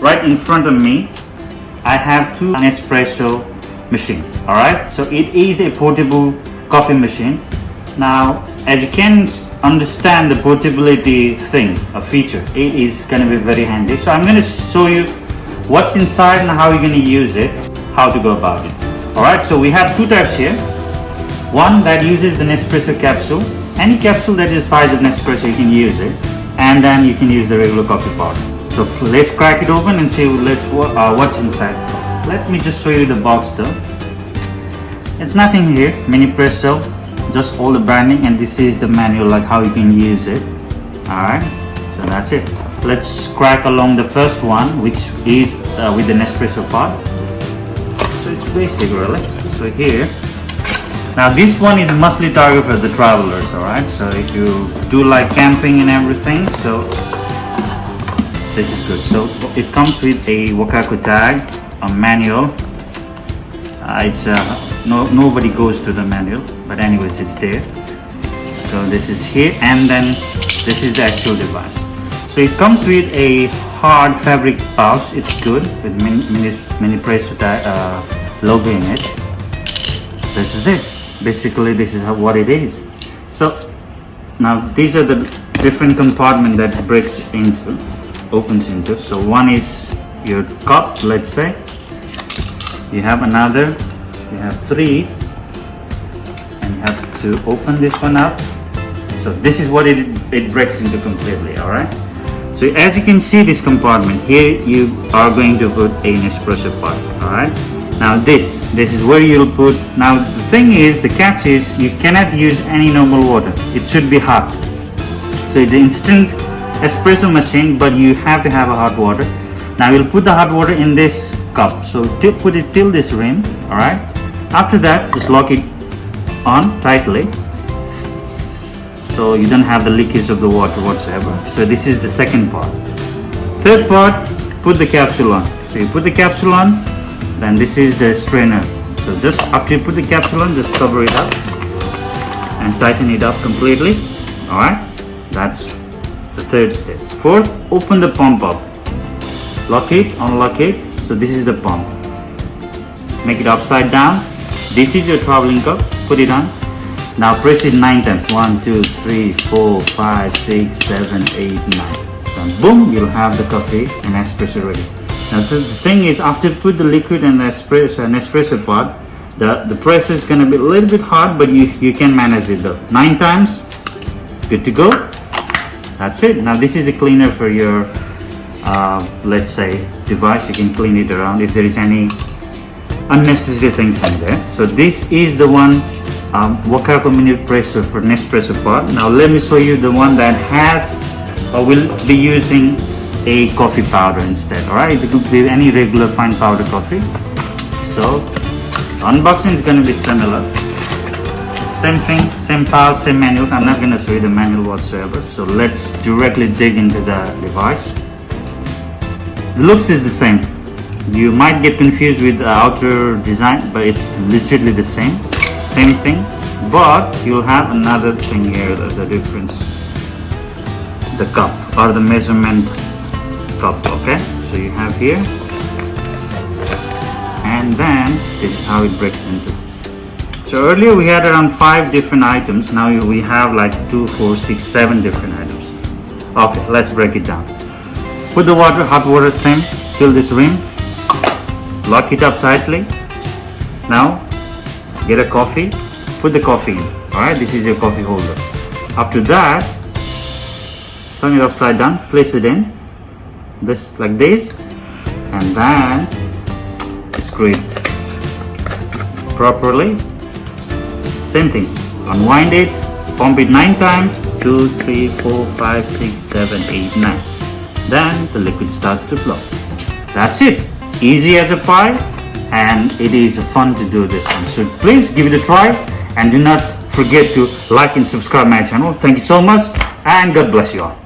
Right in front of me, I have two Espresso machine. Alright, so it is a portable coffee machine. Now, as you can understand the portability thing, a feature, it is going to be very handy. So I'm going to show you what's inside and how you're going to use it, how to go about it. Alright, so we have two types here. One that uses an espresso capsule. Any capsule that is the size of an espresso, you can use it. And then you can use the regular coffee powder. So let's crack it open and see what's inside. Let me just show you the box though. It's nothing here, Minipresso, just all the branding, and this is the manual, like how you can use it. Alright, so that's it. Let's crack along the first one, which is with the Espresso pod. So it's basic really. So here, now this one is mostly targeted for the travelers, alright? So if you do like camping and everything, so this is good. So it comes with a Wacaco tag, a manual. Nobody goes to the manual, but anyways, it's there. So this is here, and then this is the actual device. So it comes with a hard fabric pouch. It's good with Minipresso logo in it. This is it. Basically, this is what it is. So now these are the different compartment that opens into. So one is your cup, let's say. You have another, you have three, and you have to open this one up. So this is what it breaks into completely, alright? So as you can see, this compartment here, you are going to put an espresso pot, alright? Now this is where you'll put. Now the thing is, the catch is, you cannot use any normal water. It should be hot. So it's an instant espresso machine, but you have to have a hot water. Now you'll put the hot water in this cup. So put it till this rim, alright? After that, just lock it on tightly, so you don't have the leakage of the water whatsoever. So this is the second part. Third part, put the capsule on. So you put the capsule on, then this is the strainer. So just after you put the capsule on, just cover it up and tighten it up completely. Alright, that's the third step. Fourth, open the pump up. Lock it, unlock it. So this is the pump. Make it upside down. This is your traveling cup. Put it on. Now press it 9 times. 1, 2, 3, 4, 5, 6, 7, 8, 9. Then boom, you'll have the coffee and espresso ready. Now the thing is, after you put the liquid and the espresso pod, the pressure is going to be a little bit hard, but you can manage it though. 9 times, good to go. That's it. Now this is a cleaner for your, let's say, device. You can clean it around if there is any unnecessary things in there. So this is the one, Wacaco Minipresso for Espresso pod. Now let me show you the one that has or will be using a coffee powder instead. Alright, it could be any regular fine powder coffee. So unboxing is going to be similar. Same thing, same power, same manual. I'm not going to show you the manual whatsoever. So let's directly dig into the device. The looks is the same. You might get confused with the outer design, but it's literally the same thing. But you'll have another thing here, the difference. The cup or the measurement cup, okay? So you have here, and then this is how it breaks into. So earlier we had around 5 different items. Now we have like 2, 4, 6, 7 different items. Okay, let's break it down. Put the water, hot water, same till this rim. Lock it up tightly. Now get a coffee. Put the coffee in. Alright, this is your coffee holder. After that, turn it upside down. Place it in. This like this, and then screw it properly. Same thing. Unwind it. Pump it 9 times. 2, 3, 4, 5, 6, 7, 8, 9. Then the liquid starts to flow. That's it. Easy as a pie, and it is fun to do this one. So please give it a try, and do not forget to like and subscribe my channel. Thank you so much, and God bless you all.